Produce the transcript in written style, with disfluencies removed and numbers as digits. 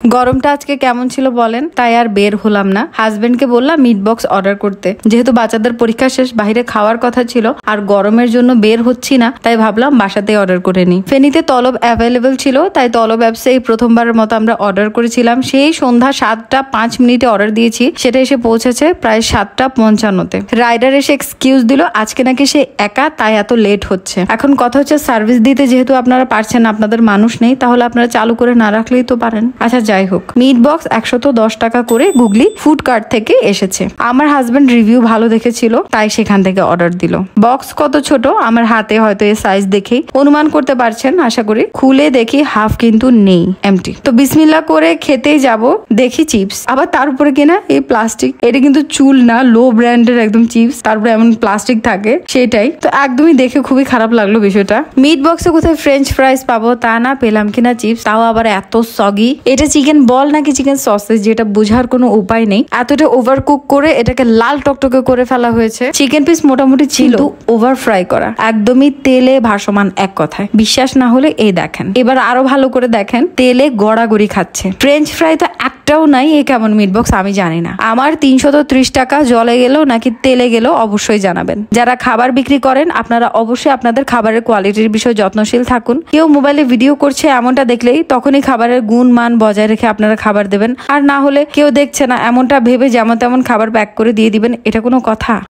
গরমটা আজকে কেমন ছিল বলেন, তাই আর বের হলাম না। হাজবেন্ডকে বললাম মিট বক্স অর্ডার করতে, যেহেতু বাচ্চাদের পরীক্ষা শেষ, বাইরে খাওয়ার কথা ছিল আর গরমের জন্য বের হচ্ছি না, তাই ভাবলাম বাসাতেই অর্ডার করে নিই। ফেনীতে তলব অ্যাভেলেবেল ছিল, তাই তলব অ্যাপসে এই প্রথমবারের মতো আমরা অর্ডার করেছিলাম। সেই সন্ধ্যা 7টা 5 মিনিটে অর্ডার দিয়েছি, সেটা এসে পৌঁছেছে প্রায় 7টা 55-তে। রাইডার এসে এক্সকিউজ দিল আজকে নাকি সে একা, তাই এত লেট হচ্ছে। এখন কথা হচ্ছে সার্ভিস দিতে যেহেতু আপনারা পারছেন, আপনাদের মানুষ নেই, তাহলে আপনারা চালু করে না রাখলেই তো পারেন। আচ্ছা যাই হোক, মিট বক্স 110 টাকা করে গুগলি ফুড কার্ট থেকে এসেছে। আমার হাজবেন্ড রিভিউ ভালো দেখেছিল, তাই সেখান থেকে অর্ডার দিল। বক্স কত ছোট আমার হাতে হয়তো এই সাইজ দেখেই অনুমান করতে পারছেন আশা করি। খুলে দেখি হাফ কিন্তু নেই, এমটি। তো বিসমিল্লাহ করে খেতেই যাব, দেখি চিপস, আবার তার উপরে কিনা এই প্লাস্টিক। এটা কিন্তু চুল না, লো ব্র্যান্ডের একদম চিপস, তারপরে এমন প্লাস্টিক থাকে, সেটাই তো একদমই দেখে খুবই খারাপ লাগলো বিষয়টা। মিট বক্সে কোথায় ফ্রেঞ্চ ফ্রাইজ পাবো তা না, পেলাম কিনা চিপস, তাও আবার এত সগি। এটা চিকেন বল নাকি চিকেন সসেজ যেটা বোঝার কোনো উপায় নেই। এতটা ওভার কুক করে এটাকে লাল টকটকে করে ফেলা হয়েছে। চিকেন পিস মোটামুটি ছিল, ওভার ফ্রাই করা, একদমই তেলে ভাসমান। এক কথায় বিশ্বাস না হলে এই দেখেন, এবার আরো ভালো করে দেখেন, তেলে গড়াগড়ি খাচ্ছে। ফ্রেঞ্চ ফ্রাই তো একটাও নাই। এ কেমন মিট বক্স আমি জানি না। আমার 330 টাকা জলে গেল নাকি তেলে গেল অবশ্যই জানাবেন। যারা খাবার বিক্রি করেন আপনারা অবশ্যই আপনাদের খাবারের কোয়ালিটির বিষয়ে যত্নশীল থাকুন। কেউ মোবাইলে ভিডিও করছে এমনটা দেখলেই তখনই খাবারের গুণ মান বজায় রেখে আপনারা খাবার দেবেন, আর না হলে কেউ দেখছে না এমনটা ভেবে যেমন তেমন খাবার প্যাক করে দিয়ে দিবেন। এটা কোনো কথা?